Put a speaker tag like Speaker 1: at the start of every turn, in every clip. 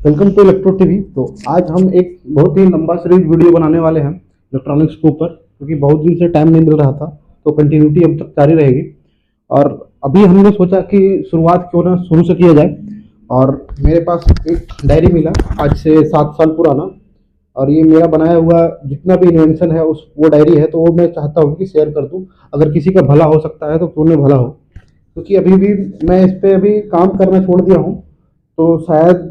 Speaker 1: Welcome to electro TV. तो आज हम एक बहुत ही लंबा सीरीज वीडियो बनाने वाले हैं इलेक्ट्रॉनिक्स के ऊपर, क्योंकि बहुत दिन से टाइम नहीं मिल रहा था। तो कंटिन्यूटी अब तक जारी रहेगी। और अभी हमने सोचा कि शुरुआत क्यों ना शुरू से किया जाए। और मेरे पास एक डायरी मिला आज से 7 साल पुराना, और ये मेरा बनाया हुआ जितना भी इन्वेंशन है उस वो डायरी है। तो वो मैं चाहता हूँ कि शेयर कर दूँ, अगर किसी का भला हो सकता है तो क्यों नहीं भला हो। क्योंकि अभी भी मैं इस पे अभी काम करना छोड़ दिया हूँ, तो शायद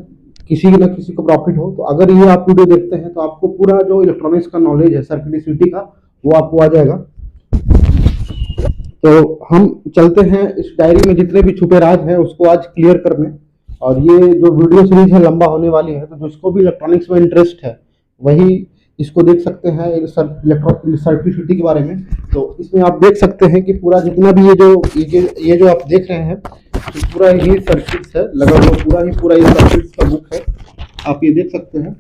Speaker 1: किसी न किसी को प्रॉफिट हो। तो अगर ये आप वीडियो देखते हैं तो आपको पूरा जो इलेक्ट्रॉनिक्स का नॉलेज है सर्किटिसिटी का, वो आपको आ जाएगा। तो हम चलते हैं इस डायरी में जितने भी छुपे राज हैं उसको आज क्लियर करने। और ये जो वीडियो सीरीज है लंबा होने वाली है, तो जिसको भी इलेक्ट्रॉनिक्स में इंटरेस्ट है वही इसको देख सकते हैं सर्किटिसिटी के बारे में। तो इसमें आप देख सकते हैं कि पूरा जितना भी ये जो आप देख रहे हैं, तो पूरा ही सर्किट्स है लगा हुआ, पूरा ये सर्किट्स का बुक है। आप ये देख सकते हैं,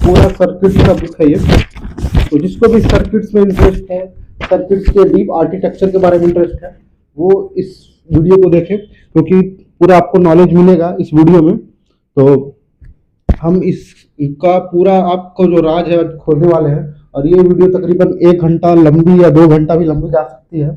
Speaker 1: पूरा सर्किट्स का बुक है ये। तो जिसको भी सर्किट्स में इंटरेस्ट है, सर्किट्स के डीप आर्किटेक्चर के बारे में इंटरेस्ट है, वो इस वीडियो को देखें, क्योंकि पूरा आपको नॉलेज मिलेगा इस वीडियो में। तो हम इसका पूरा आपको जो राज है खोलने वाले हैं। और ये वीडियो तकरीबन 1 घंटा लंबी या 2 घंटा भी लंबी जा सकती है।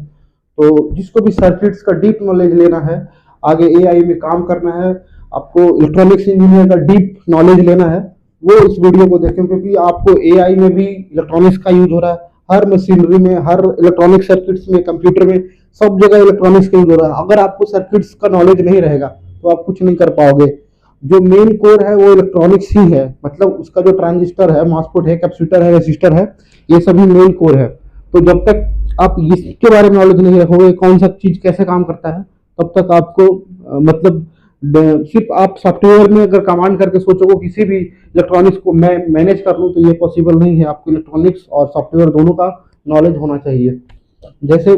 Speaker 1: तो जिसको भी सर्किट्स का डीप नॉलेज लेना है, आगे एआई में काम करना है, आपको इलेक्ट्रॉनिक्स इंजीनियर का डीप नॉलेज लेना है, वो इस वीडियो को देखें। क्योंकि आपको एआई में भी इलेक्ट्रॉनिक्स का यूज हो रहा है, हर मशीनरी में, हर इलेक्ट्रॉनिक सर्किट्स में, कंप्यूटर में, सब जगह इलेक्ट्रॉनिक्स का यूज हो रहा है। अगर आपको सर्किट्स का नॉलेज नहीं रहेगा तो आप कुछ नहीं कर पाओगे। जो मेन कोर है वो इलेक्ट्रॉनिक्स ही है, मतलब उसका जो ट्रांजिस्टर है, मॉसफेट है, कैपेसिटर है, रेसिस्टर है, ये सभी मेन कोर है। तो जब तक आप इसके बारे में नॉलेज नहीं रखोगे, कौन सा चीज कैसे काम करता है, तब तक आपको मतलब सिर्फ आप सॉफ्टवेयर में अगर कमांड करके सोचोगे किसी भी इलेक्ट्रॉनिक्स को मैं मैनेज कर लूँ, तो ये पॉसिबल नहीं है। आपको इलेक्ट्रॉनिक्स और सॉफ्टवेयर दोनों का नॉलेज होना चाहिए। जैसे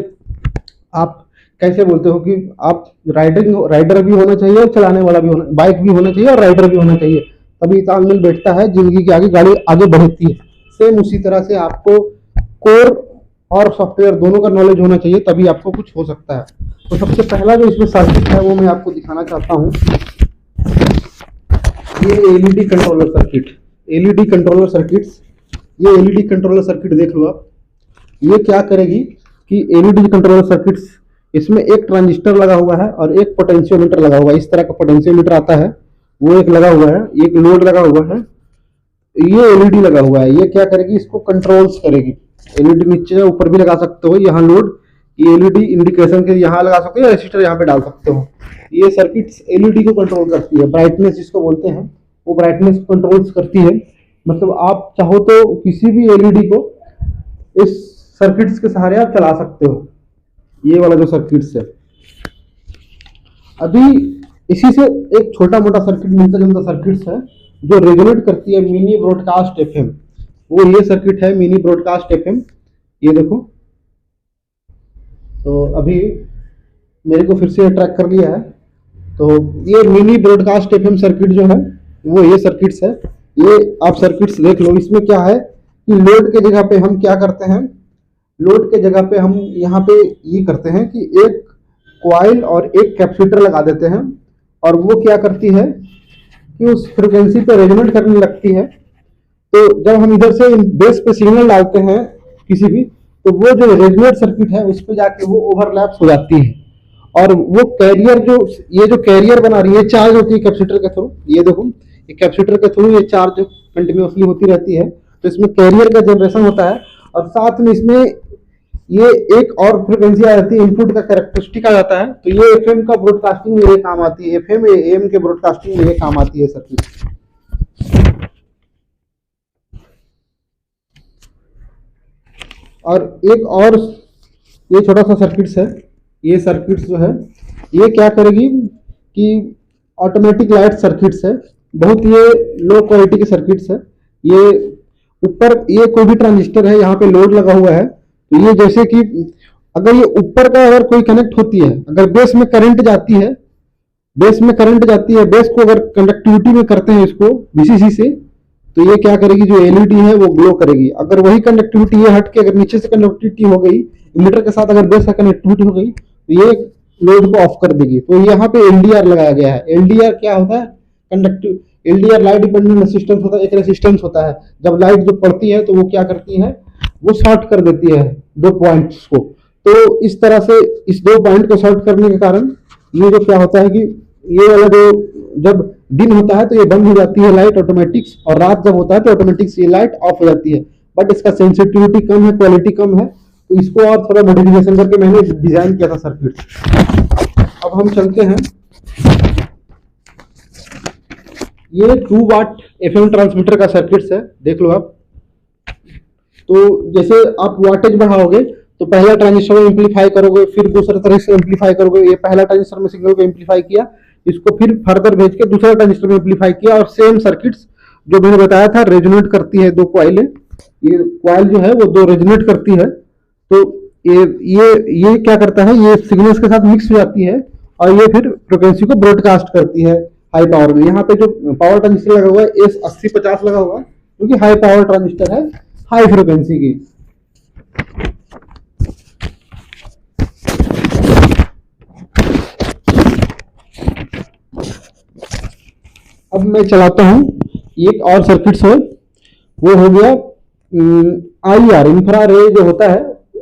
Speaker 1: आप कैसे बोलते हो कि आप राइडर भी होना चाहिए और चलाने वाला भी होना, बाइक भी होना चाहिए और राइडर भी होना चाहिए, तभी तालमेल बैठता है, जिंदगी के आगे गाड़ी आगे बढ़ती है। सेम उसी तरह से आपको कोर और सॉफ्टवेयर दोनों का नॉलेज होना चाहिए, तभी आपको कुछ हो सकता है। तो सबसे पहला जो इसमें सर्किट है वो मैं आपको दिखाना चाहता हूँ। ये LED controller circuit, LED controller circuits. ये एलईडी कंट्रोलर सर्किट देख लो आप। ये क्या करेगी कि एलईडी कंट्रोलर सर्किट्स, इसमें एक ट्रांजिस्टर लगा हुआ है और एक पोटेंशियोमीटर लगा हुआ है। इस तरह का पोटेंशियोमीटर आता है, वो एक लगा हुआ है, एक लोड लगा हुआ है, ये एलईडी लगा हुआ है। ये क्या करेगी, इसको कंट्रोल्स करेगी। एलईडी नीचे ऊपर भी लगा सकते हो, यहाँ लोड, ये एलईडी इंडिकेशन के यहाँ लगा सकते हो, रेसिस्टर यहाँ पे डाल सकते हो। ये सर्किट्स एलईडी को कंट्रोल करती है, ब्राइटनेस जिसको बोलते हैं, वो ब्राइटनेस को कंट्रोल्स करती है। मतलब आप चाहो तो किसी भी एलईडी को इस सर्किट्स के सहारे आप चला सकते हो। ये वाला जो सर्किट्स है, अभी इसी से एक छोटा मोटा सर्किट मिलता जुलता सर्किट्स है जो रेगुलेट करती है मिनी ब्रॉडकास्ट एफएम। वो ये सर्किट है मिनी ब्रॉडकास्ट एफएम, ये देखो। तो अभी मेरे को फिर से ट्रैक कर लिया है। तो ये मिनी ब्रॉडकास्ट एफएम सर्किट जो है वो ये सर्किट्स है। ये आप सर्किट्स देख लो। इसमें क्या है कि लोड के जगह पे हम क्या करते हैं, लोड के जगह पे हम यहाँ पे ये करते हैं कि एक कॉइल और एक कैपेसिटर लगा देते हैं, और वो क्या करती है कि उस फ्रिक्वेंसी पे रेजोनेट करने लगती है। तो जब हम इधर से बेस पे सिग्नल डालते हैं किसी भी, तो वो जो रेजोनेट सर्किट है उस पे जाके वो ओवरलैप्स हो जाती है। और वो कैरियर ये जो कैरियर बना रही है, चार्ज होती है कैपेसिटर के थ्रू। ये देखो, ये कैपेसिटर के थ्रू ये चार्ज कंटिन्यूसली होती रहती है। तो इसमें कैरियर का जनरेशन होता है, और साथ में इसमें ये एक और फ्रिक्वेंसी आ जाती है, इनपुट का कैरेक्टरिस्टिक आ जाता है। तो ये एफएम का ब्रॉडकास्टिंग में ये काम आती है, एफएम एएम के ब्रॉडकास्टिंग में ये काम आती है सर्किट। और एक और ये छोटा सा सर्किट्स है। ये सर्किट्स जो है ये क्या करेगी कि ऑटोमेटिक लाइट सर्किट्स है, बहुत ये लो क्वालिटी के सर्किट्स है। ये ऊपर ये कोई भी ट्रांजिस्टर है, यहाँ पे लोड लगा हुआ है। तो ये जैसे कि अगर ये ऊपर का अगर कोई कनेक्ट होती है, अगर बेस में करंट जाती है, बेस में करंट जाती है, बेस को अगर कंडक्टिविटी में करते हैं इसको वीसीसी से, तो ये क्या करेगी, जो एलईडी है वो ग्लो करेगी। अगर वही कंडक्टिविटी ये हट के अगर नीचे से कंडक्टिविटी हो गई, इमीटर के साथ अगर बेस का कनेक्टिविटी हो गई, तो ये लोड को ऑफ कर देगी। तो यहाँ पे एलडीआर लगाया गया है। एलडीआर क्या होता है, conductive LDR light dependent resistance होता है, एक रेसिस्टेंस होता है। जब लाइट जो पड़ती है तो वो क्या करती है, वो शॉर्ट कर देती है दो पॉइंट्स को। तो इस तरह से इस दो पॉइंट को शॉर्ट करने के कारण ये जो क्या होता है कि ये वाला जो जब दिन होता है तो ये बंद हो जाती है लाइट ऑटोमेटिक्स, और रात जब होता है तो ऑटोमेटिक्स ये लाइट ऑफ हो जाती है। बट इसका सेंसिटिविटी कम है, क्वालिटी कम है, तो इसको और थोड़ा मॉडिफिकेशन करके मैंने डिजाइन किया था सर्किट। अब हम चलते हैं, ये 2 वाट एफएम ट्रांसमीटर का सर्किट है, देख लो आप। तो जैसे आप वाटेज बढ़ाओगे तो पहला ट्रांजिस्टर में एम्पलीफाई करोगे, फिर दूसरा तरह से एम्पलीफाई करोगे। ये पहला ट्रांजिस्टर में सिग्नल को एम्पलीफाई किया, इसको फिर फर्दर भेज के दूसरा ट्रांजिस्टर में एम्पलीफाई किया, और सेम सर्किट्स जो मैंने बताया था रेजोनेट करती है, दो कॉइलें, ये कॉइल जो है वो दो रेजोनेट करती है। तो ये क्या करता है, ये सिग्नल्स के साथ मिक्स हो जाती है और ये फिर फ्रिक्वेंसी को ब्रॉडकास्ट करती है हाई पावर में। यहाँ पे जो पावर ट्रांजिस्टर लगा हुआ है S8050 लगा हुआ है, क्योंकि हाई पावर ट्रांजिस्टर है, हाई फ्रिक्वेंसी की। अब मैं चलाता हूं एक और सर्किट है, वो हो गया IR इंफ्रारेड जो होता है,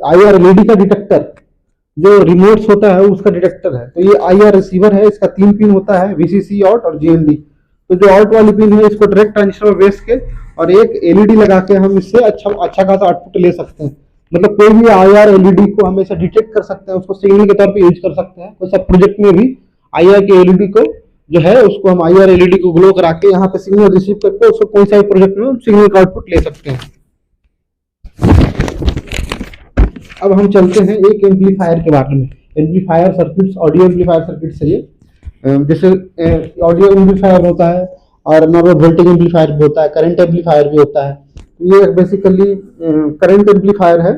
Speaker 1: IR एलईडी का डिटेक्टर, जो रिमोट्स होता है उसका डिटेक्टर है। तो ये IR रिसीवर है, इसका 3 पिन होता है, VCC आउट और GND। तो जो आउट वाली पिन है इसको डायरेक्ट ट्रांजिस्टर में बेच के और एक एलईडी लगा के हम इससे अच्छा खासा आउटपुट ले सकते हैं। मतलब कोई भी IR एलईडी को हमेशा डिटेक्ट कर सकते हैं, उसको सिग्नल के तौर पे यूज कर सकते हैं। कोई सा प्रोजेक्ट में भी IR के एलईडी को जो है उसको हम IR एलईडी को ग्लो करा के यहाँ पे सिग्नल रिसीव करके उसको कोई सा भी प्रोजेक्ट में सिग्नल का आउटपुट ले सकते हैं। अब हम चलते हैं एक एम्पलीफायर के बारे में। Amplifier circuits, audio amplifier circuits है ये। जैसे ऑडियो एम्पलीफायर होता है और नॉर्मल वोल्टेज एम्पलीफायर भी होता है, करंट एम्पलीफायर भी होता है। तो ये बेसिकली करंट एम्पलीफायर है,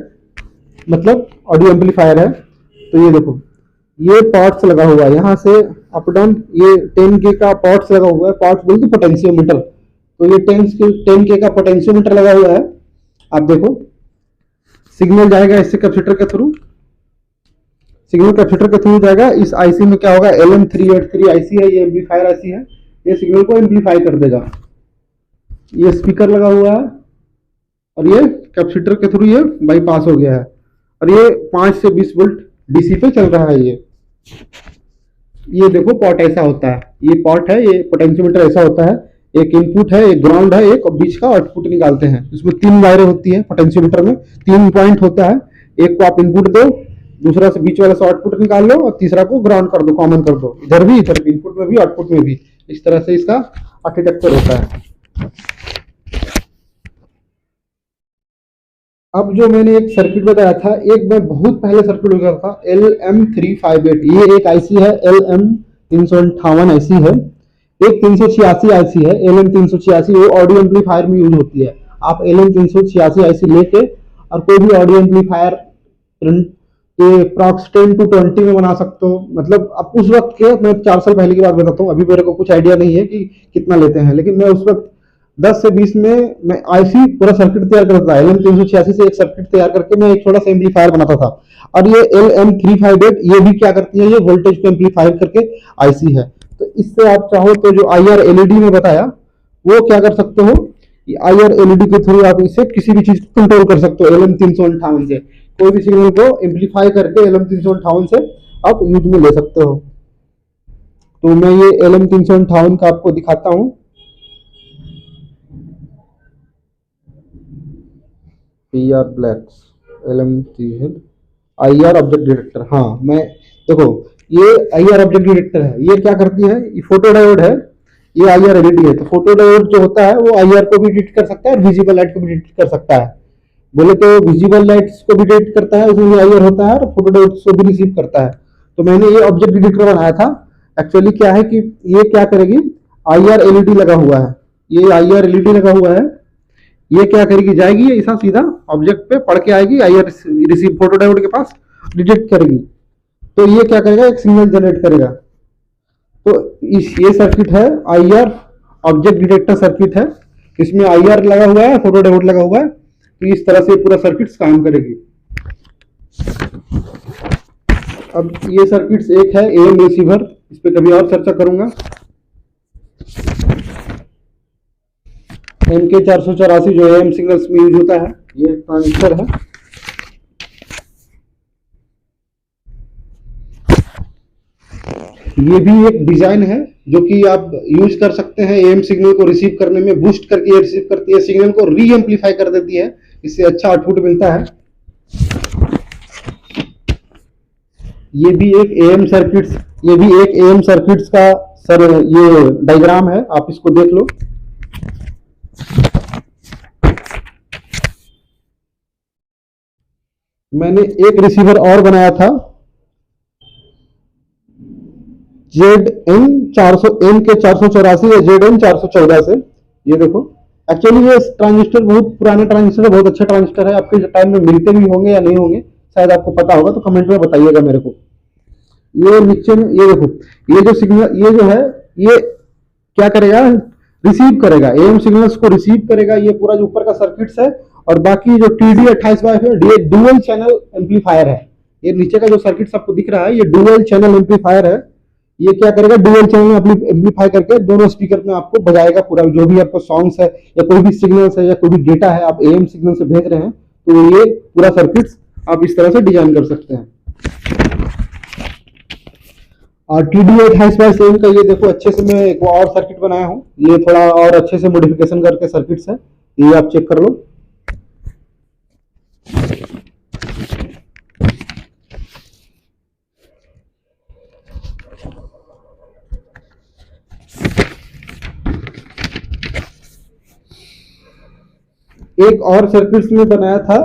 Speaker 1: मतलब ऑडियो एम्पलीफायर है। तो ये देखो, ये पॉट्स लगा हुआ है, यहाँ से अप डाउन ये 10K का पॉट्स लगा हुआ है। पॉट्स बोलते पोटेंशियोमीटर। तो ये 10K का पोटेंशियोमीटर लगा हुआ है। आप देखो, सिग्नल जाएगा इससे कैपेसिटर के थ्रू, सिग्नल कैपेसिटर के थ्रू जाएगा। इस आईसी में क्या होगा, LM383 आईसी है, ये एम्पलीफायर आईसी है, ये सिग्नल को एम्पलीफाई कर देगा। ये स्पीकर लगा हुआ है और ये कैपेसिटर के थ्रू ये बाईपास हो गया है, और ये 5 से 20 वोल्ट डीसी पे चल रहा है। ये देखो पॉट ऐसा होता है, ये पॉट है, ये पोटेंशियोमीटर ऐसा होता है। एक इनपुट है, एक ग्राउंड है, एक बीच का आउटपुट निकालते हैं। इसमें 3 वायरें होती है पोटेंशियोमीटर में, 3 पॉइंट होता है। एक को आप इनपुट दो, दूसरा से बीच वाले से आउटपुट निकाल लो, और तीसरा को ग्राउंड कर दो, कॉमन कर दो, इधर भी, इधर भी, इनपुट में भी आउटपुट में भी। इस तरह से इसका आर्किटेक्चर होता है। अब जो मैंने एक सर्किट बताया था, एक मैं बहुत पहले सर्किट लगा था LM358, ये एक आईसी है, LM358 आईसी है। एक 386 आईसी है, LM386, वो ऑडियो एम्पलीफायर में यूज होती है। आप LM386 आईसी लेके और कोई भी ऑडियो एम्पलीफायर प्रॉक्स 10 to 20 में बना सकते हो। मतलब अब उस वक्त के, मैं 4 साल पहले की बात बताता हूँ, अभी मेरे को कुछ आइडिया नहीं है कि कितना लेते हैं, लेकिन मैं उस वक्त 10 से 20 में मैं आईसी पूरा सर्किट तैयार करता था। LM386 से एक सर्किट तैयार करके मैं एक छोटा सा एम्पलीफायर बनाता था। और ये LM358 ये भी क्या करती है, ये वोल्टेज को एम्पलीफायर करके आईसी है। तो इससे आप चाहो तो जो IR एलईडी में बताया, वो क्या कर सकते हो, IR एलईडी के थ्रू आप इसे किसी भी चीज को कंट्रोल कर सकते हो। LM358 से कोई भी सिग्नल को एम्पलीफाई करके LM358 से आप यूज में ले सकते हो। तो मैं ये LM358 का आपको दिखाता हूँ। PR blacks LM3 IR object detector. हाँ, मैं देखो, ये IR ऑब्जेक्ट डिटेक्टर है। ये क्या करती है, ये फोटो डायोड है, ये IR एलईडी है। तो फोटो डायोड जो होता है वो IR को भी डिटेक्ट कर सकता है और विजिबल लाइट को भी डिटेक्ट कर सकता है। बोले तो विजिबल लाइट्स को भी डिटेक्ट करता है, उसमें IR होता है, और फोटो डायोड को भी रिसीव करता है। तो मैंने ये ऑब्जेक्ट डिटेक्टर बनाया था। एक्चुअली क्या है कि ये क्या करेगी, IR एलईडी लगा हुआ है, ये IR एलईडी लगा हुआ है, ये क्या करेगी, जाएगी ऐसा सीधा ऑब्जेक्ट पे पढ़ के आएगी, IR रिसीव फोटो डायोड के पास डिटेक्ट करेगी। तो ये क्या करेगा, एक सिग्नल जनरेट करेगा। तो ये सर्किट है IR ऑब्जेक्ट डिटेक्टर सर्किट है, इसमें IR लगा हुआ है, फोटो डायोड लगा हुआ है। तो इस तरह से पूरा सर्किट काम करेगी। अब ये सर्किट्स एक है AM रिसीवर, इस पे कभी और चर्चा करूंगा। MK484 जो AM सिग्नल्स में यूज होता है, ये ट्रांजिस्टर है। ये भी एक डिजाइन है जो कि आप यूज कर सकते हैं AM सिग्नल को रिसीव करने में, बूस्ट करके ये रिसीव करती है, सिग्नल को री एम्पलीफाई कर देती है, इससे अच्छा आउटपुट मिलता है। ये भी एक AM सर्किट्स का सर ये डायग्राम है, आप इसको देख लो। मैंने एक रिसीवर और बनाया था MK484 या ZN414 से। ये देखो, एक्चुअली ये ट्रांजिस्टर बहुत पुराना ट्रांजिस्टर है, बहुत अच्छा ट्रांजिस्टर है। आपके टाइम में मिलते भी होंगे या नहीं होंगे, शायद आपको पता होगा, तो कमेंट में बताइएगा मेरे को। ये नीचे में ये देखो, ये जो सिग्नल ये जो है ये क्या करेगा, रिसीव करेगा, AM सिग्नल्स को रिसीव करेगा। ये पूरा जो ऊपर का सर्किट्स है, और बाकी जो TD28 है ये डुअल चैनल एम्पलीफायर है। ये नीचे का जो सर्किट्स आपको दिख रहा है ये डुअल चैनल एम्पलीफायर है। ये क्या करेगा, डुअल चैनल एम्पलीफाई करके दोनों स्पीकर में आपको बजाएगा पूरा, जो भी आपको सॉन्ग्स है या कोई भी सिग्नल्स है या कोई भी डेटा है आप AM सिग्नल से भेज रहे हैं, तो ये पूरा सर्किट्स आप इस तरह से डिजाइन कर सकते हैं। और TD28 का ये देखो, अच्छे से मैं एक और सर्किट बनाया हूँ, ये थोड़ा और अच्छे से मॉडिफिकेशन करके सर्किट्स है, ये आप चेक कर लो। एक और सर्किट्स में बनाया था,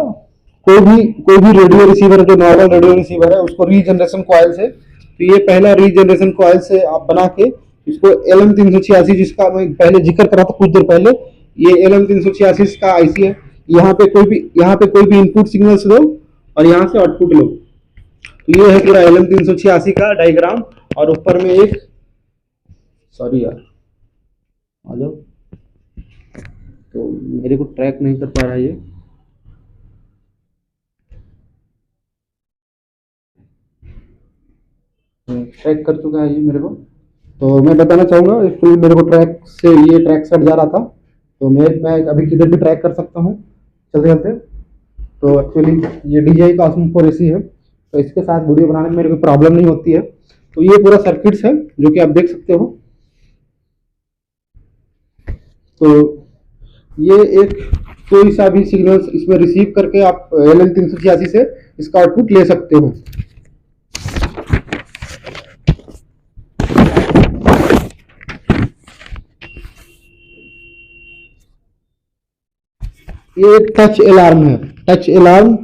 Speaker 1: कोई भी रेडियो रिसीवर, जो नॉर्मल रेडियो रिसीवर है, उसको रीजनरेशन कॉइल से, तो ये पहला रीजनरेशन कॉइल से आप बना के इसको LM386, जिसका मैं पहले जिक्र करा था कुछ देर पहले, ये LM386 का IC है। यहाँ पे कोई भी इनपुट सिग्नल्स लो और यहाँ से आउटपुट लो, तो ये है पूरा LM386 का डायग्राम। और ऊपर में एक, सॉरी यार आ जाओ, तो मेरे को ट्रैक नहीं कर पा रहा है ये। ट्रैक कर चुका है ये मेरे को, तो मैं बताना चाहूँगा, एक्चुअली मेरे को ट्रैक से ये ट्रैक से हट जा रहा था, तो मैं अभी किधर भी ट्रैक कर सकता हूँ चलते चलते। तो एक्चुअली ये DJI Osmo 4 AC है, तो इसके साथ वीडियो बनाने में मेरे को प्रॉब्लम नहीं होती है। तो ये पूरा सर्किट्स है जो कि आप देख सकते हो। तो ये एक कोई सा भी सिग्नल्स इसमें रिसीव करके आप LM386 से इसका आउटपुट ले सकते हो। ये एक टच अलार्म है, टच अलार्म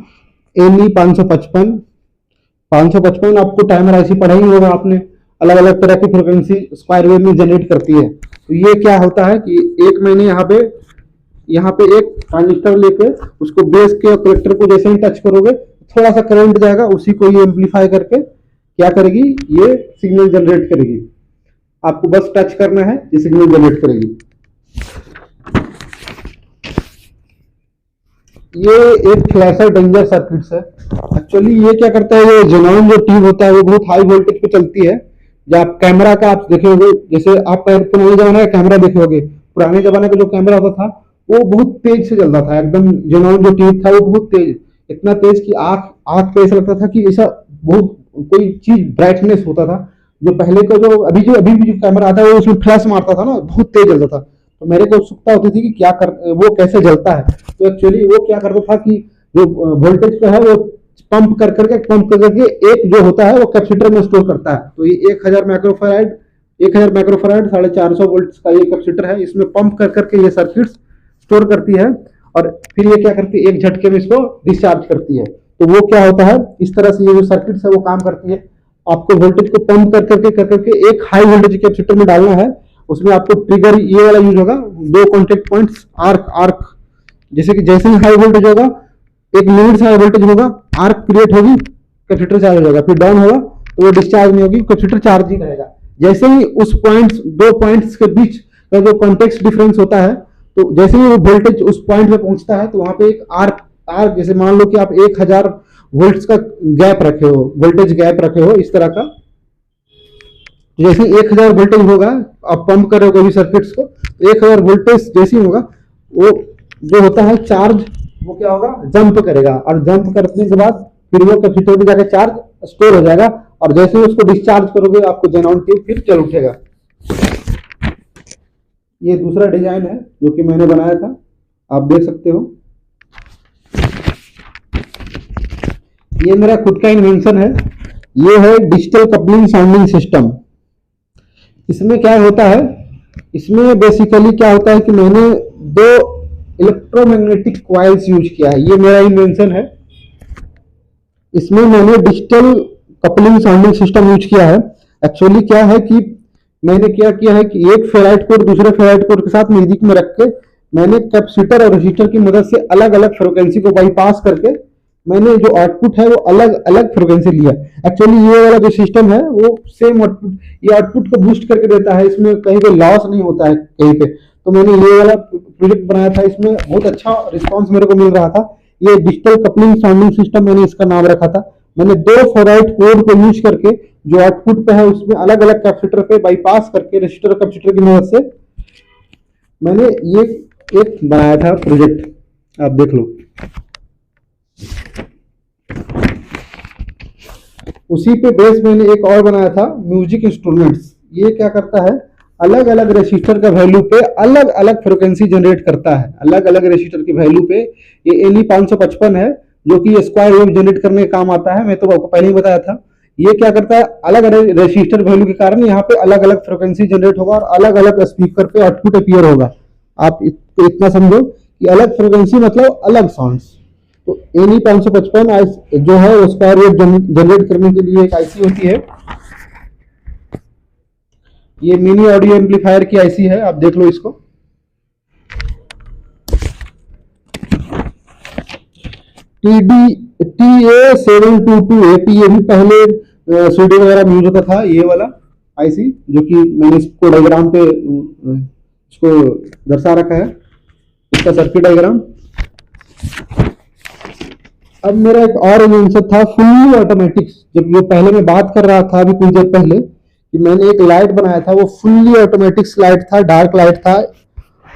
Speaker 1: NE 555 आपको टाइमर ऐसी पढ़ा ही होगा आपने, अलग अलग तरह की फ्रिक्वेंसी स्क्वायर वेव में जनरेट करती है। तो ये क्या होता है कि एक मैंने यहाँ पे एक ट्रांजिस्टर लेके उसको बेस के कलेक्टर को जैसे ही टच करोगे थोड़ा सा करंट जाएगा, उसी को ये एम्पलीफाई करके क्या करेगी, ये सिग्नल जनरेट करेगी। आपको बस टच करना है, ये सिग्नल जनरेट करेगी। ये एक फ्लैशर डेंजर सर्किट्स है। एक्चुअली ये क्या करता है, ये जेनॉन जो ट्यूब होता है वो बहुत हाई वोल्टेज पे चलती है। जब आप कैमरा का आप देखे होगे, जैसे आप पुराने जमाने का कैमरा देखे होगे, पुराने जमाने का जो कैमरा होता था वो बहुत तेज से चलता था, एकदम जेनॉन जो ट्यूब था वो बहुत तेज, इतना तेज कि आंख पे ऐसा लगता था कि ऐसा बहुत कोई चीज ब्राइटनेस होता था। जो पहले का जो अभी भी जो कैमरा आता है वो उसमें फ्लैश मारता था ना, बहुत तेज चलता था। तो मेरे को उत्सुकता होती थी कि वो कैसे जलता है। तो एक्चुअली वो क्या करता था कि जो वोल्टेज को है वो पंप कर करके एक जो होता है वो कैपेसिटर में स्टोर करता है। तो ये 1000 माइक्रोफैराड 450 वोल्ट का ये कैपेसिटर है, इसमें पंप कर करके ये सर्किट्स स्टोर करती है, और फिर ये क्या करती है, एक झटके में इसको डिस्चार्ज करती है। तो वो क्या होता है, इस तरह से ये जो सर्किट्स है वो काम करती है। आपको वोल्टेज को पंप कर करके एक हाई वोल्टेज कैपेसिटर में डालना है। उसमें आपको ट्रिगर ये वाला यूज होगा, 2 कॉन्टेक्ट पॉइंट्स, आर्क, जैसे ही हाई वोल्टेज होगा, एक लिमिट से हाई वोल्टेज होगा, आर्क क्रिएट होगी, कैपेसिटर चार्ज हो जाएगा, फिर डाउन होगा तो वो डिस्चार्ज नहीं होगी, कैपेसिटर चार्ज ही रहेगा। जैसे ही उस दो पॉइंट्स के बीच का जो कॉन्टेक्स्ट डिफरेंस होता है, तो जैसे ही वो वोल्टेज उस पॉइंट पे पहुंचता है तो वहां पे एक आर्क, जैसे मान लो कि आप 1000 वोल्ट्स का गैप रखे हो, वोल्टेज गैप रखे हो इस तरह का। जैसे 1000 वोल्टेज होगा, आप पंप करोगे भी सर्किट्स को, 1000 वोल्टेज जैसे ही होगा, वो जो होता है चार्ज, वो क्या होगा, जंप करेगा, और जंप करने के बाद फिर वो कैपेसिटर में जाकर चार्ज स्टोर हो जाएगा, और जैसे ही उसको डिस्चार्ज करोगे आपको जेनॉन ट्यूब फिर चल उठेगा। ये दूसरा डिजाइन है जो कि मैंने बनाया था, आप देख सकते हो। ये मेरा खुद का इन्वेंशन है। ये है डिजिटल कपलिंग साउंडिंग सिस्टम। इसमें क्या होता है, इसमें बेसिकली क्या होता है कि मैंने दो इलेक्ट्रोमैग्नेटिक कॉइल्स यूज किया है। ये मेरा इन्वेंशन है। इसमें मैंने digital coupling sounding system use किया है। एक्चुअली क्या है कि मैंने क्या किया है कि एक फेराइट कोर दूसरे फेराइट कोर के साथ नजदीक में रख के मैंने कैपेसिटर और रेसिस्टर की मदद से अलग अलग फ्रिक्वेंसी को बाईपास करके मैंने जो आउटपुट है वो अलग अलग फ्रिक्वेंसी लिया। एक्चुअली ये वाला जो सिस्टम है वो सेम आउटपुट, ये आउटपुट को बूस्ट करके देता है, इसमें कहीं पे लॉस नहीं होता है कहीं पे। तो मैंने ये वाला प्रोजेक्ट बनाया था, इसमें बहुत अच्छा रिस्पॉन्स मेरे को मिल रहा था। ये डिजिटल कपलिंग साउंडिंग सिस्टम मैंने इसका नाम रखा था। मैंने दो फेराइट कोर को यूज करके जो आउटपुट पे है उसमें अलग अलग कैपेसिटर पे बाईपास करके रेसिस्टर और कैपेसिटर की मदद से मैंने ये एक बनाया था प्रोजेक्ट, आप देख लो। उसी पे बेस मैंने एक और बनाया था म्यूजिक इंस्ट्रूमेंट्स। ये क्या करता है, अलग अलग रेसिस्टर का वैल्यू पे अलग अलग फ्रिक्वेंसी जनरेट करता है। अलग अलग रेसिस्टर की वैल्यू पे ये एलई 555 है जो कि स्क्वायर वेव जनरेट करने का काम आता है। मैं तो आपको पहले ही बताया था। ये क्या करता है, अलग अलग रेसिस्टर वैल्यू के कारण यहाँ पे अलग अलग फ्रिक्वेंसी जनरेट होगा और अलग अलग स्पीकर पे आउटपुट अपीयर होगा। आप इतना समझो कि अलग फ्रिक्वेंसी मतलब अलग साउंड्स। तो एलई 555 जो है वो स्क्वायर वेव जनरेट करने के लिए एक आईसी होती है। ये मिनी ऑडियो एम्पलीफायर की आईसी है, आप देख लो इसको। TA722AP, ये भी पहले सीडी वगैरह में यूज होता था, ये वाला आईसी जो कि मैंने इसको डायग्राम पे इसको दर्शा रखा है, इसका सर्किट डायग्राम। अब मेरा एक और इन्वेंशन था फुल्ली ऑटोमेटिक। जब ये पहले मैं बात कर रहा था अभी कुछ देर पहले कि मैंने एक लाइट बनाया था, वो फुल्ली ऑटोमेटिक लाइट था, डार्क लाइट था,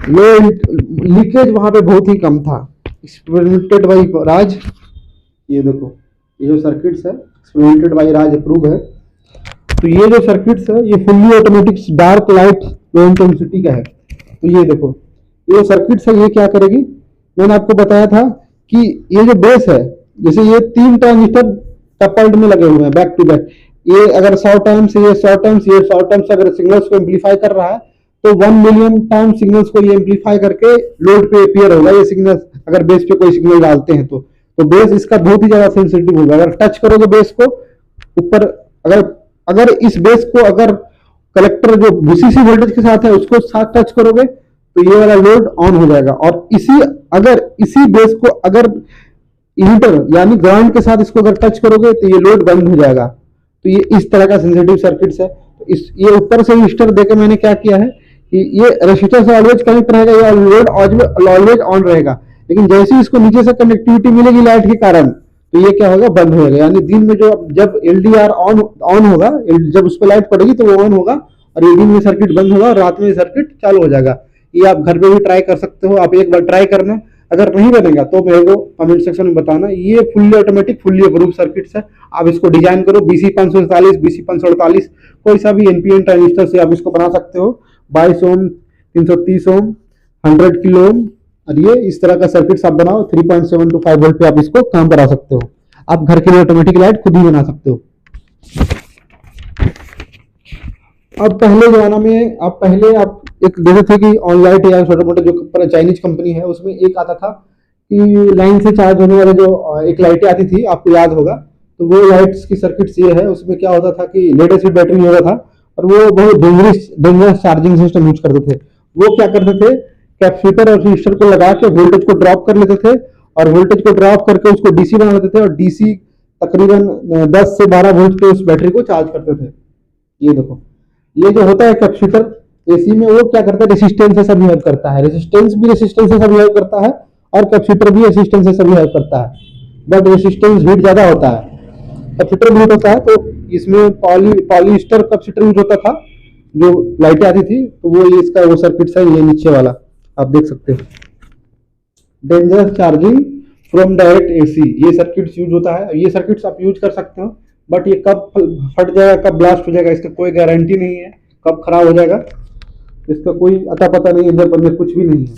Speaker 1: लो लीकेज वहां पे बहुत ही कम था। एक्सपेरिमेंटेड बाई राज, ये देखो ये जो सर्किट्स है एक्सपेरिमेंटेड बाई राज अप्रूव है। तो ये जो सर्किट्स है ये fully automatic dark light low intensity का है। तो ये देखो ये सर्किट्स है, ये क्या करेगी, मैंने आपको बताया था कि ये जो बेस है, जैसे ये 3 ट्रांजिस्टर कपल्ड में लगे हुए हैं बैक टू बैक। ये अगर 100 टाइम्स ये 100 टाइम्स ये 100 टाइम्स अगर सिग्नल्स को एम्पलीफाई कर रहा है तो 1 मिलियन टाइम सिग्नल्स को ये एम्पलीफाई करके लोड पे अपीयर होगा। ये सिग्नल अगर बेस पे कोई सिग्नल डालते हैं तो बेस इसका बहुत ही ज्यादा सेंसिटिव होगा। अगर टच करोगे बेस को ऊपर, अगर इस बेस को अगर कलेक्टर जो VCC वोल्टेज के साथ है उसको साथ टच करोगे तो ये वाला लोड ऑन हो जाएगा। और इसी बेस को अगर इमिटर यानी ग्राउंड के साथ इसको अगर टच करोगे तो ये लोड बंद हो जाएगा। तो ये इस तरह का सेंसिटिव सर्किट्स है। तो ये ऊपर से रजिस्टर देकर मैंने क्या किया है कि ये रजिस्टर से ऑलवेज कनेक्ट रहेगा, ये लोड ऑलवेज ऑन रहेगा। लेकिन जैसे ही इसको नीचे से कनेक्टिविटी मिलेगी लाइट के कारण तो ये क्या होगा, बंद हो जाएगा। यानी दिन में जब LDR ऑन होगा, जब उस पर लाइट पड़ेगी तो वो ऑन होगा और ये दिन में सर्किट बंद होगा और रात में सर्किट चालू हो जाएगा। ये आप घर पे भी ट्राई कर सकते हो, आप एक बार ट्राई करना। अगर नहीं बनेगा तो मेरे को कमेंट सेक्शन में बताना। ये fully automatic fully approve circuits है। आप इसको डिजाइन करो, BC547 BC548 कोई सा भी NPN ट्रांजिस्टर से आप इसको बना सकते हो। 22 ओम 330 ओम 100 किलो ओम, और ये इस तरह का सर्किट आप बनाओ। 3.7 to 5 वोल्ट पे आप इसको काम करा सकते हो। आप घर के लिए ऑटोमेटिक लाइट खुद ही बना सकते हो। अब पहले जमाना में आप एक देखे थे कि ऑनलाइट या छोटे मोटे जो चाइनीज कंपनी है उसमें एक आता था कि लाइन से चार्ज होने वाले जो एक लाइटें आती थी, आपको याद होगा। तो वो लाइट्स की सर्किट ये है। उसमें क्या होता था कि लेड एसिड बैटरी होता था और वो बहुत डेंजरस चार्जिंग सिस्टम यूज करते थे। वो क्या करते थे, कैपेसिटर और रजिस्टर को लगा के वोल्टेज को ड्रॉप कर लेते थे और वोल्टेज को ड्रॉप करके उसको DC बना लेते थे और DC तकरीबन 10 से 12 वोल्ट पे उस बैटरी को चार्ज करते थे। ये देखो ये जो होता है कैपेसिटर AC में, वो क्या करता है, रेसिस्टेंस से बिहेव करता है। रेसिस्टेंस से बिहेव करता है और कैपेसिटर भी रेसिस्टेंस से बिहेव करता है, बट रेसिस्टेंस हीट ज्यादा होता है, कैपेसिटर हीट होता है। तो इसमें पॉलीस्टर कैपेसिटर यूज होता था जो लाइटें आती थी। तो वो इसका वो सर्किट है, ये नीचे वाला आप देख सकते हो। Dangerous charging from direct AC, ये सर्किट्स यूज होता है। ये सर्किट्स आप यूज कर सकते हो, बट ये कब फट जाएगा, कब ब्लास्ट हो जाएगा, इसका कोई गारंटी नहीं है। कब खराब हो जाएगा इसका कोई अता पता नहीं, अंदर बंदर कुछ भी नहीं है।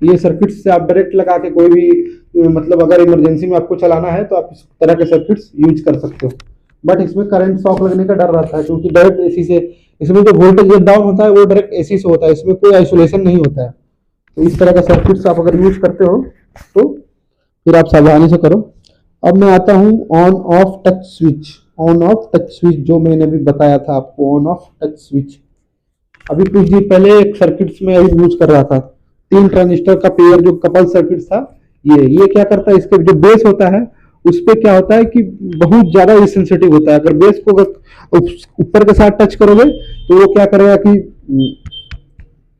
Speaker 1: ये सर्किट्स से आप डायरेक्ट लगा के कोई भी मतलब अगर इमरजेंसी में आपको चलाना है तो आप इस तरह के सर्किट्स यूज कर सकते हो। बट इसमें करंट शॉक लगने का डर रहता है, क्योंकि डायरेक्ट एसी से इसमें जो वोल्टेज डाउन होता है वो डायरेक्ट एसी से होता है, इसमें कोई आइसोलेशन नहीं होता है। तो इस तरह का सर्किट्स आप अगर यूज करते हो तो फिर आप सावधानी से करो। अब मैं आता हूँ on off touch switch. On off touch switch जो मैंने अभी बताया था आपको, ऑन ऑफ टच स्विच अभी कुछ दिन पहले एक सर्किट्स में अभी यूज कर रहा था। 3 ट्रांजिस्टर का पेयर जो कपल सर्किट था, ये क्या करता है, इसके जो बेस होता है उस पे क्या होता है कि बहुत ज्यादा सेंसिटिव होता है। अगर बेस को ऊपर के साथ टच करोगे तो वो क्या करेगा कि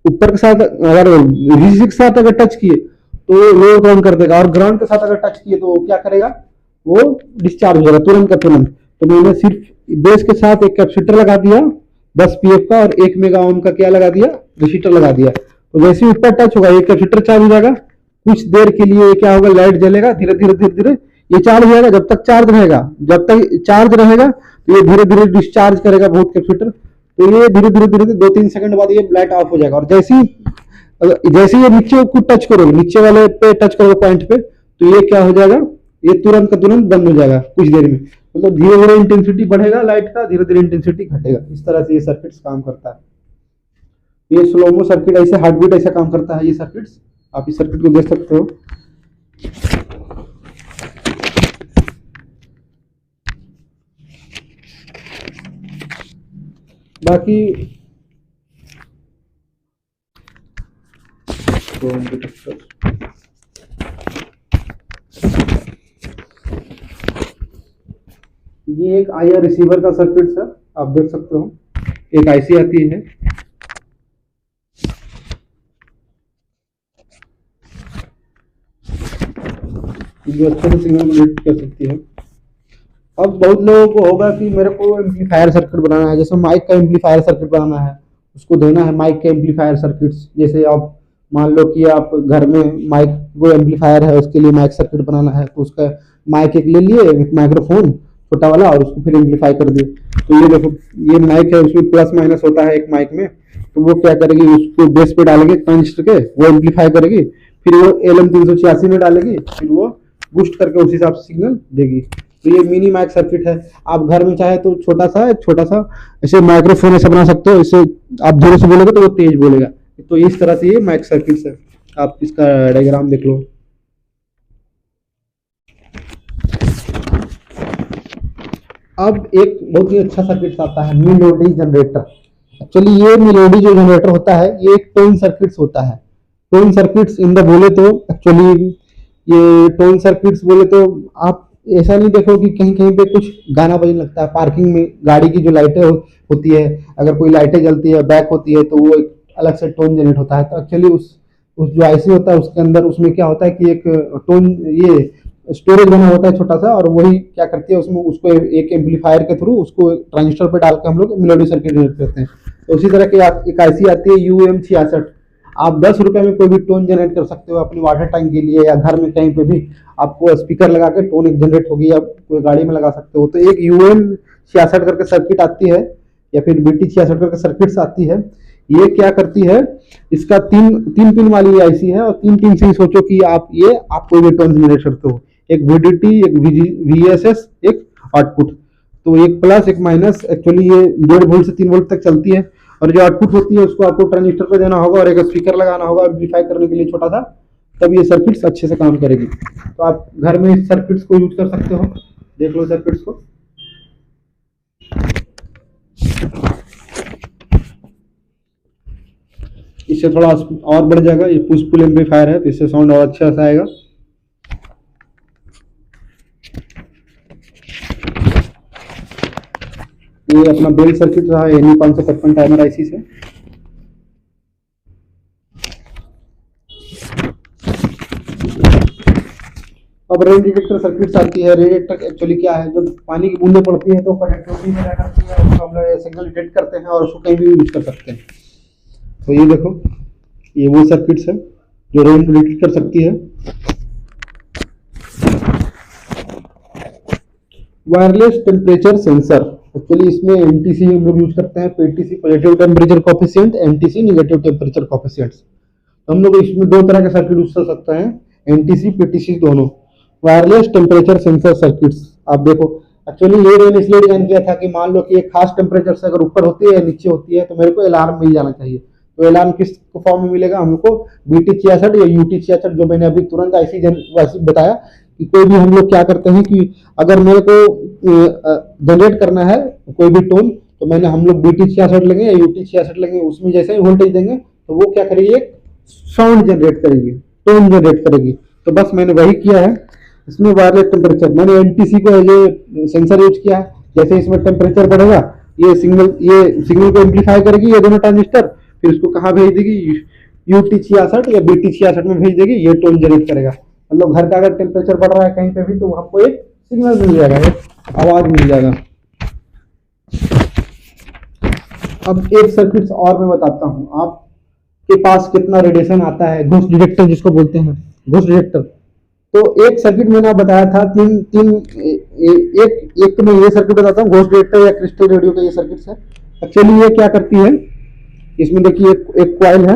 Speaker 1: ऊपर के साथ अगर VCC के साथ अगर टच किए तो लो डाउन कर देगा, और ग्राउंड के साथ अगर टच किए तो क्या करेगा, वो डिस्चार्ज हो जाएगा तुरंत का तुरंत। तो मैंने सिर्फ बेस के साथ एक कैपेसिटर लगा दिया 10 पीएफ का, और 1 मेगा ओम का क्या लगा दिया, रेसिस्टर लगा दिया। तो जैसे ही ऊपर टच होगा ये कैपेसिटर चार्ज हो जाएगा। कुछ देर के लिए क्या होगा, लाइट जलेगा, धीरे धीरे धीरे धीरे ये चार्ज हो जाएगा। जब तक चार्ज रहेगा, जब तक चार्ज रहेगा तो ये धीरे धीरे डिस्चार्ज करेगा बहुत कैपेसिटर। तो ये धीरे धीरे धीरे 2-3 सेकंड बाद ये लाइट ऑफ हो जाएगा। और जैसे ये नीचे को टच करोगे, नीचे वाले पे टच करोगे पॉइंट पे, तो ये क्या हो जाएगा, ये तुरंत का तुरंत बंद हो जाएगा कुछ देर में। मतलब धीरे धीरे इंटेंसिटी बढ़ेगा लाइट का, धीरे धीरे इंटेंसिटी घटेगा। इस तरह से ये सर्किट्स काम करता है। ये स्लोमो सर्किट ऐसे, हार्ट बीट ऐसा काम करता है ये सर्किट्स। आप इस सर्किट को देख सकते हो। बाकी ये एक IR रिसीवर का सर्किट है, आप देख सकते हो। एक IC आती है, जो अच्छे से सिग्नल रीड कर सकती है। अब बहुत लोगों को होगा कि मेरे को एम्पलीफायर सर्किट बनाना है, जैसे माइक का एम्पलीफायर सर्किट बनाना है, उसको देना है माइक के एम्पलीफायर सर्किट्स। जैसे आप मान लो कि आप घर में माइक वो एम्पलीफायर है, उसके लिए माइक सर्किट बनाना है, तो उसका माइक एक ले लिए, एक माइक्रोफोन छोटा वाला, और उसको फिर एम्पलीफाई कर दिए। तो ये देखो, ये माइक है, उसमें प्लस माइनस होता है एक माइक में। तो वो क्या करेगी, उसको बेस पे डालेगी ट्रांजिस्टर के, वो एम्पलीफाई करेगी, फिर वो LM386 में डालेगी, फिर वो बूस्ट करके उस हिसाब से सिग्नल देगी। तो ये मिनी माइक सर्किट है। आप घर में चाहे तो छोटा सा ऐसे माइक्रोफोन ऐसा बना सकते हो, इससे आप धीरे से बोलोगे तो वो तेज बोलेगा। तो इस तरह से ये माइक सर्किट्स है। आप इसका डायग्राम देख लो। अब एक बहुत ही अच्छा सर्किट आता है, मेलोडी जनरेटर। एक्चुअली ये मेलोडी जो जनरेटर होता है ये एक टोन सर्किट्स होता है। टोन सर्किट्स इन द बोले तो एक्चुअली ये टोन सर्किट्स बोले तो आप ऐसा नहीं देखो कि कहीं कहीं पे कुछ गाना बजने लगता है। पार्किंग में गाड़ी की जो लाइटें होती है, अगर कोई लाइटें जलती है, बैक होती है, तो वो एक अलग से टोन जनरेट होता है। तो एक्चुअली उस जो IC होता है उसके अंदर, उसमें क्या होता है कि एक टोन ये स्टोरेज बना होता है छोटा सा, और वही क्या करती है उसमें उसको एक एम्पलीफायर के थ्रू उसको ट्रांजिस्टर पे डाल के हम लोग मेलोडी सर्किट जनरेट करते हैं। तो उसी तरह की एक IC आती है UM66। आप 10 रुपए में कोई भी टोन जनरेट कर सकते हो अपनी वाटर टैंक के लिए, या घर में कहीं पे भी आपको स्पीकर लगा के टोन एक जनरेट होगी, या कोई गाड़ी में लगा सकते हो। तो एक UM66 करके सर्किट आती है, या फिर BT66 करके सर्किट्स आती है। ये क्या करती है, इसका तीन पिन वाली IC है, और 3 पिन से ही सोचो कि आप कोई भी टोन जनरेट करते हो। एक VDT, एक VSS, एक आउटपुट। तो एक प्लस एक माइनस, एक्चुअली ये 1.5 वोल्ट से 3 वोल्ट तक चलती है। और जो आउटपुट होती है उसको आपको ट्रांजिस्टर पे देना होगा, और एक स्पीकर लगाना होगा एम्पलीफाई करने के लिए छोटा सा, तब ये सर्किट्स अच्छे से काम करेगी। तो आप घर में इस सर्किट्स को यूज कर सकते हो। देख लो सर्किट्स को। इससे थोड़ा और बढ़ जाएगा, ये पुश पुल एम्पलीफायर है, तो इससे साउंड और अच्छा सा आएगा। ये अपना बेल सर्किट रहा है NE 555 टाइमर IC से। अब रेन डिटेक्टर सर्किट्स आती है। रेन डिटेक्टर एक्चुअली क्या है, जब पानी की बूंदें पड़ती है तो कंडक्टिविटी में क्या करती है, उसको हम लोग सिग्नल डिटेक्ट करते हैं और उसको कहीं भी यूज कर सकते हैं। तो ये देखो, ये वो सर्किट्स है। जो रेंज को डिटेक्ट कर सकती है। वायरलेस टेम्परेचर सेंसर, एक्चुअली इसमें एनटीसी हम लोग यूज करते हैं, PTC positive temperature coefficient, NTC negative temperature coefficient. तो हम लोग इसमें दो तरह के सर्किट यूज कर सकते हैं, एनटीसी पीटीसी दोनों। वायरलेस टेम्परेचर सेंसर सर्किट्स, आप देखो एक्चुअली ये मैंने इसलिए डिजाइन किया था कि मान लो कि एक खास टेम्परेचर से अगर ऊपर होती है या नीचे होती है तो मेरे को अलार्म मिल जाना चाहिए। तो अलार्म किस फॉर्म में मिलेगा हमको, BT 66 या UT 66, जो मैंने अभी तुरंत ऐसी बताया कि कोई भी हम लोग क्या करते हैं कि अगर मेरे को जनरेट करना है कोई भी टोन, तो हम लोग BT 66 लेंगे या UT 66 लेंगे, उसमें जैसे ही वोल्टेज देंगे तो वो क्या करेगी, एक साउंड जनरेट करेगी, टोन जनरेट करेगी। तो बस मैंने वही किया है इसमें। वायरलेस टेम्परेचर मैंने एनटीसी को एज ए सेंसर यूज किया है। जैसे इसमें टेम्परेचर बढ़ेगा, ये सिग्नल को एम्पलीफाई करेगी, ये दोनों ट्रांजिस्टर, फिर इसको कहाँ भेज देगी, UT 66 या BT 66 में भेज देगी, ये टोन जनरेट करेगा। मतलब घर का अगर टेम्परेचर बढ़ रहा है कहीं पे भी तो हमको एक सिग्नल मिल जाएगा, एक आवाज मिल जाएगा। अब एक सर्किट और मैं बताता हूँ, आपके पास कितना रेडिएशन आता है, घोस्ट डिटेक्टर जिसको बोलते हैं, घोस्ट डिटेक्टर। तो एक सर्किट मैंने आप बताया था, एक मैं ये सर्किट बताता हूँ, घोस्ट डिटेक्टर या क्रिस्टल रेडियो का ये सर्किट है। एक्चुअली ये क्या करती है, इसमें देखिए एक कॉइल है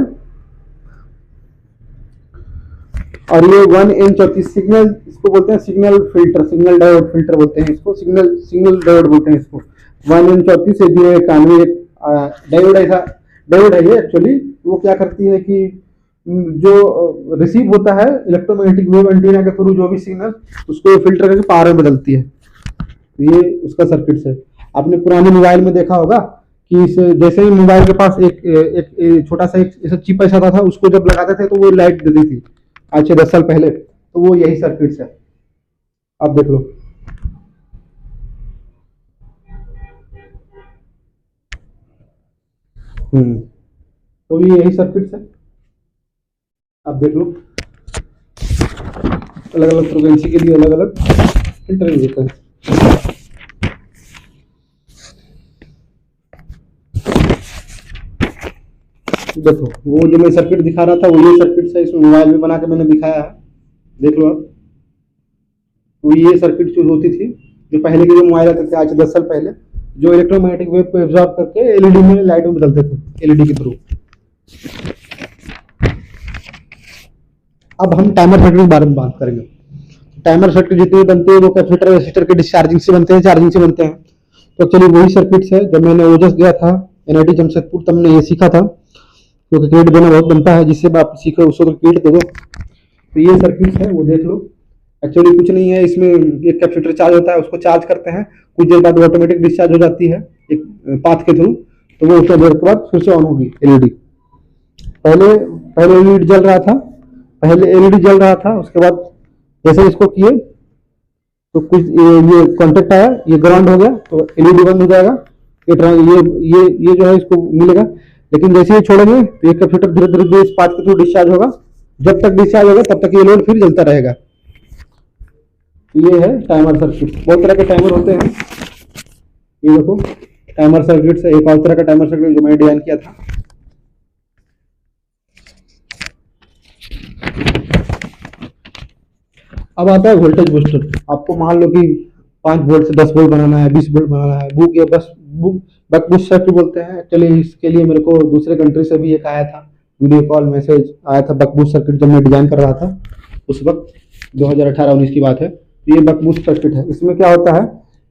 Speaker 1: और ये 1N34 सिग्नल, इसको बोलते हैं signal filter, signal diode filter बोलते हैं इसको, सिग्नल डायोड बोलते हैं इसको। 1N34 से 091 डायोड, ऐसा डायोड है ये। एक्चुअली वो क्या करती है कि जो रिसीव होता है इलेक्ट्रोमैग्नेटिक वेव एंटीना के थ्रू जो भी सिग्नल, उसको फिल्टर करके पावर में बदलती है। ये उसका सर्किट है। आपने पुराने मोबाइल में देखा होगा कि जैसे ही मोबाइल के पास एक छोटा सा एक चिप ऐसा था, उसको जब लगाते थे तो वो लाइट देती थी, आज से 10 साल पहले। तो वो यही सर्किट है, आप देख लो। तो ये यही सर्किट है, आप देख लो। अलग अलग फ्रीक्वेंसी के लिए अलग अलग फिल्टर होता है। देखो वो जो मैं सर्किट दिखा रहा था वो ये सर्किट है, इसमें मोबाइल में बना के मैंने दिखाया है, देख लो आप। तो ये सर्किट चूज होती थी जो पहले के जो मोबाइल आते थे आज से 10 साल पहले, जो इलेक्ट्रोमैग्नेटिक वेव को एब्जॉर्ब करके एलईडी में लाइट में बदलते थे, एलईडी के थ्रू। अब हम टाइमर सर्किट के बारे में बात करेंगे। टाइमर सर्किट जितने बनते हैं वो कैपेसिटर रेसिस्टर के डिस्चार्जिंग से बनते हैं, चार्जिंग से बनते हैं। तो चलिए वही सर्किट्स है। जब मैंने ओजस गया था NIT जमशेदपुर, तब मैंने ये सीखा था, क्योंकि क्रेडिट देना बहुत बनता है, जिससे आप सीखे उसको तो क्रेडिट दे दो। तो ये सर्किट है, वो देख लो। एक्चुअली कुछ नहीं है, इसमें एक कैपेसिटर चार्ज होता है, उसको चार्ज करते हैं, कुछ देर बाद ऑटोमेटिक डिस्चार्ज हो जाती है एक पाथ के थ्रू। तो वो उतना देर के बाद फिर से ऑन होगी एलईडी। पहले एलईडी जल रहा था, उसके बाद जैसे इसको किए तो कुछ ये कॉन्टेक्ट आया, ये ग्राउंड हो गया, तो एलईडी बंद हो जाएगा। ये जो है इसको मिलेगा। लेकिन जैसे ही छोड़ेंगे तो ये कैपेसिटर धीरे धीरे इस पाथ के थ्रू डिस्चार्ज होगा। जब तक डिस्चार्ज होगा तब तक ये लोड फिर जलता रहेगा। ये है टाइमर सर्किट। बहुत तरह के टाइमर होते हैं, ये देखो टाइमर सर्किट से एक और तरह का टाइमर सर्किट जो मैंने डिजाइन किया था। अब आता है वोल्टेज बूस्टर। आपको मान लो कि 5 वोल्ट से 10 वोल्ट बनाना है, 20 वोल्ट बनाना है, बक बूस्ट सर्किट बोलते हैं। एक्चुअली इसके लिए मेरे को दूसरे कंट्री से भी एक आया था, वीडियो कॉल मैसेज आया था बक बूस्ट सर्किट, जब मैं डिजाइन कर रहा था उस वक्त 2018-19 की बात है। तो ये बक बूस्ट सर्किट है। इसमें क्या होता है,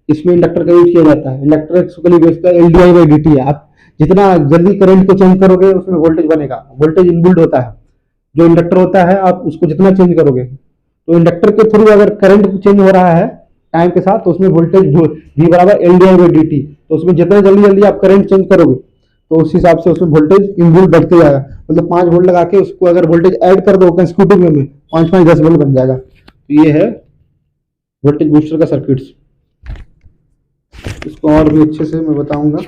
Speaker 1: इसमें इंडक्टर का यूज किया जाता है। इंडक्टर एक्चुअली बेस्ड LDI/dt है। आप जितना जल्दी करंट को चेंज करोगे उसमें वोल्टेज बनेगा। वोल्टेज इनबिल्ड होता है, जो इंडक्टर होता है आप उसको जितना चेंज करोगे, तो इंडक्टर के थ्रू अगर करंट चेंज हो रहा है टाइम के साथ, तो उसमें वोल्टेज V बराबर LDI/dt। तो उसमें जितना जल्दी आप करंट चेंज करोगे तो उस हिसाब से उसमें वोल्टेज इनबिल्ड बढ़ते जाएगा। मतलब 5 वोल्ट लगा के उसको अगर वोल्टेज ऐड कर दो कंसेक्यूटिव में 5-5-10 वोल्ट बन जाएगा। तो ये है वोल्टेज बूस्टर का सर्किट्स। इसको और भी अच्छे से मैं बताऊंगा।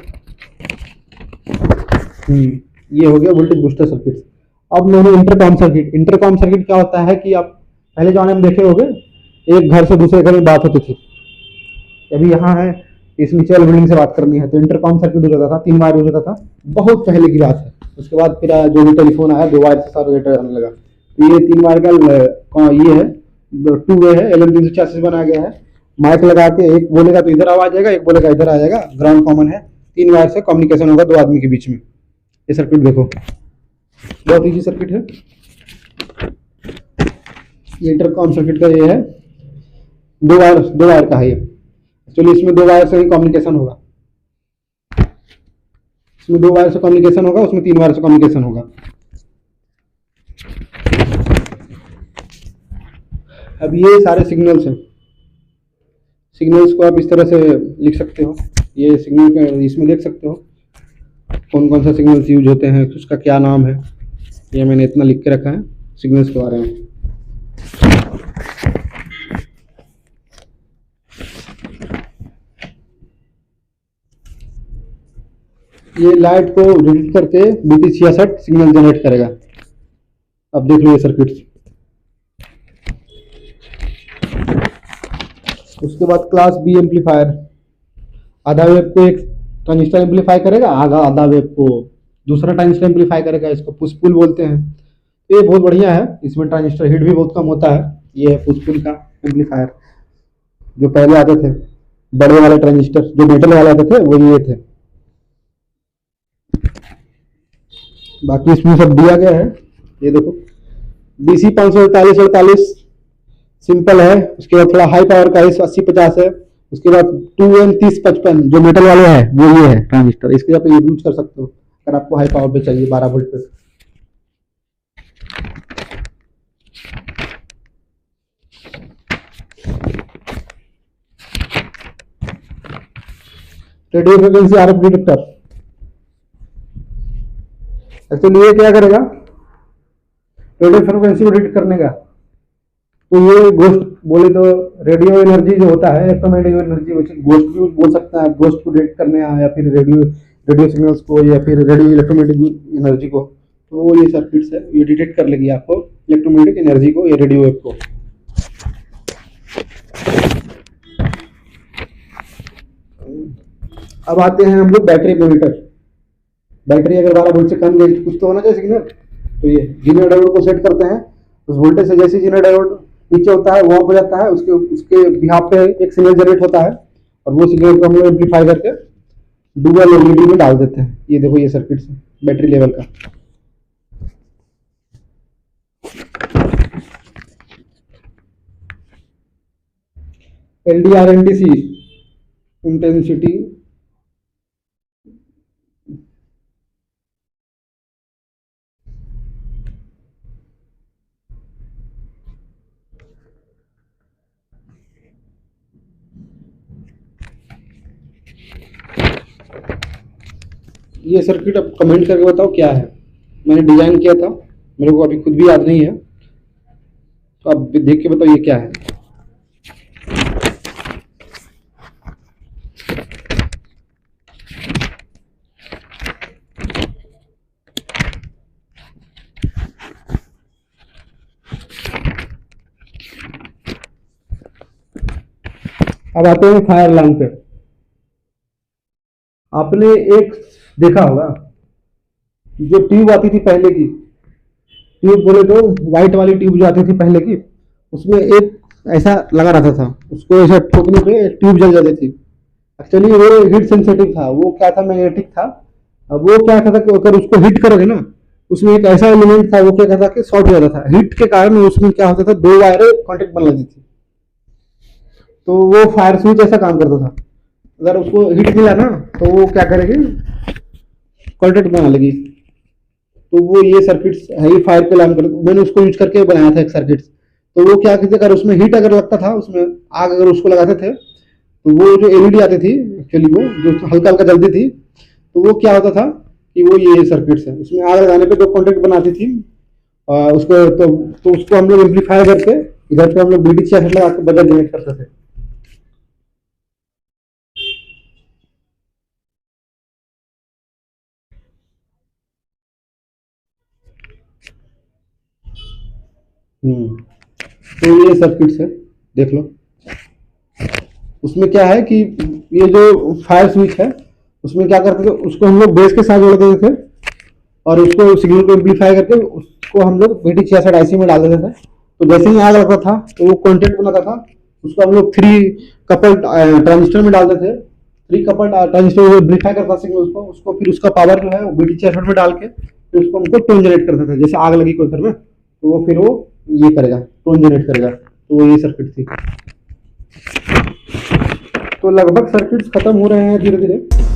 Speaker 1: ये हो गया वोल्टेज बूस्टर सर्किट्स। अब मैंने इंटरकॉम सर्किट क्या होता है कि आप पहले जमाने में देखे होंगे, एक घर से दूसरे घर में बात होती थी। अभी यहाँ है, इस नीचे वाली बिल्डिंग से बात करनी है तो इंटरकॉम सर्किट हो जाता था, 3 वायर हो जाता था। बहुत पहले की बात है। उसके बाद फिर जो भी टेलीफोन आया 2 वायर से सारा डेटा आने लगा। तो ये 3 वायर का ये है, 2 वे है, LM386 बनाया गया है। माइक लगा के एक बोलेगा तो इधर आवाज आएगा, एक बोलेगा इधर आ जाएगा, ग्राउंड कॉमन है, 3 वायर से कम्युनिकेशन होगा 2 आदमी के बीच में। ये सर्किट देखो, बहुत ईजी सर्किट है। ये इंटरकॉम सर्किट का ये है, 2 वायर का है ये। एक्चुअली इसमें 2 वायर से ही कम्युनिकेशन होगा, इसमें 2 वायर से कम्युनिकेशन होगा, उसमें 3 वायर से कम्युनिकेशन होगा। अब ये सारे सिग्नल्स हैं, सिग्नल्स को आप इस तरह से लिख सकते हो, ये सिग्नल इसमें देख सकते हो कौन कौन सा सिग्नल्स यूज होते हैं, उसका क्या नाम है, ये मैंने इतना लिख के रखा है सिग्नल्स के बारे में। ये लाइट को रीड करके BT66 सिग्नल जनरेट करेगा। अब देख लो ये सर्किट। उसके बाद क्लास B एम्पलीफायर, आधा वेव को एक ट्रांजिस्टर एम्पलीफाई करेगा, आधा वेव को दूसरा ट्रांजिस्टर एम्पलीफाई करेगा, इसको पुश पुल बोलते हैं। तो ये बहुत बढ़िया है, इसमें ट्रांजिस्टर हीट भी बहुत कम होता है। ये है पुश पुल का एम्पलीफायर। जो पहले आते थे बड़े वाले ट्रांजिस्टर, जो मेटल वाले आते थे, वो ये थे। बाकी इसमें सब दिया गया है, ये देखो DC 548 सिंपल है। उसके बाद थोड़ा हाई पावर का 80-50 है। उसके बाद 2N3055 जो मेटल वाले है वो ये है ट्रांजिस्टर, इसके आप यूज कर सकते हो अगर आपको हाई पावर पे चाहिए 12 वोल्ट पे। Radio frequency RF detector, actually ये क्या करेगा रेडियो फ्रिक्वेंसी को डिटेक्ट करने का। तो ये गोस्ट बोले तो रेडियो एनर्जी जो होता है, इलेक्ट्रोमैग्नेटिक एनर्जी, गोस्ट भी बोल सकता है, गोस्ट को डिटेक्ट करने या फिर रेडियो सिग्नल्स को या फिर रेडियो इलेक्ट्रोमैग्नेटिक एनर्जी को। तो ये सर्किट्स है, ये डिटेक्ट कर लेगी आपको इलेक्ट्रोमैग्नेटिक एनर्जी को या रेडियो वेव को। अब आते हैं हम लोग बैटरी मॉनिटर। बैटरी अगर 12 वोल्ट से कम गई तो कुछ तो होना चाहिए सिग्नल। तो ये जीरो डायोड को सेट करते हैं, उस वोल्टेज से जैसे जीरो डायोड नीचे होता है वो ऑफ हो जाता है, उसके बिहाफ पे एक सिग्नल जनरेट होता है और वो सिग्नल को हम लोग एम्पलीफाई करके डुअल एलईडी में डाल देते हैं। ये देखो ये सर्किट है बैटरी लेवल का। LDR-NTC इंटेंसिटी, ये सर्किट अब कमेंट करके बताओ क्या है। मैंने डिजाइन किया था, मेरे को अभी खुद भी याद नहीं है, तो आप देख के बताओ ये क्या है। अब आते हैं फायर लाइन पे। आपने एक देखा होगा जो ट्यूब आती थी पहले की, ट्यूब बोले तो व्हाइट वाली ट्यूब जो आती थी पहले की, उसमें एक ऐसा लगा रहता था, उसको ऐसा ठोकने पे ट्यूब जल जाती थी। एक्चुअली वो हीट सेंसिटिव था, वो क्या था, मैग्नेटिक था। अब वो क्या था कि अगर उसको हिट करोगे ना, उसमें एक ऐसा एलिमेंट था, वो क्या था कि शॉर्ट हो जाता था हीट के कारण। उसमें क्या होता था, 2 वायर कॉन्टेक्ट बन जाती थी, तो वो फायर स्विच ऐसा काम करता था। अगर उसको हीट मिला ना तो वो क्या करेगी, कॉन्टेक्ट बना लेगी। तो वो ये सर्किट्स है ही फायर को काम कर, मैंने उसको यूज करके बनाया था एक सर्किट। तो वो क्या कहते, अगर उसमें हीट अगर लगता था, उसमें आग अगर उसको लगाते थे, तो वो जो एलईडी आती थी एक्चुअली वो जो हल्का हल्का जलती थी, तो वो क्या होता था कि वो ये सर्किट्स है, उसमें आग लगाने पे 2 कॉन्टेक्ट बनाती थी। उसको तो उसको हम लोग एम्पलीफाई करके इधर पे हम लोग BT66 लगा के बजट जनरेट करते थे। तो ये सर्किट्स है, देख लो। उसमें क्या है कि ये जो फायर स्विच है, उसमें क्या करते थे, उसको हम लोग बेस के साथ जोड़ देते थे और उसको सिग्नल को एम्पलीफाई करके उसको हम लोग BT66 IC में डाल देते थे। तो जैसे ही आग लगता था तो वो कंटेंट बनाता था, उसको हम लोग 3 कपल ट्रांजिस्टर में डालते थे। 3 कपल ट्रांजिस्टर एम्पलीफाई करता सिग्नल को, उसको फिर उसका पावर जो है वो BT66 में डाल के फिर उसको हमको टोन जनरेट करते थे। जैसे आग लगी कोई घर में तो वो फिर वो ये करेगा, टोन जनरेट करेगा। तो ये सर्किट थी। तो लगभग सर्किट्स खत्म हो रहे हैं धीरे धीरे।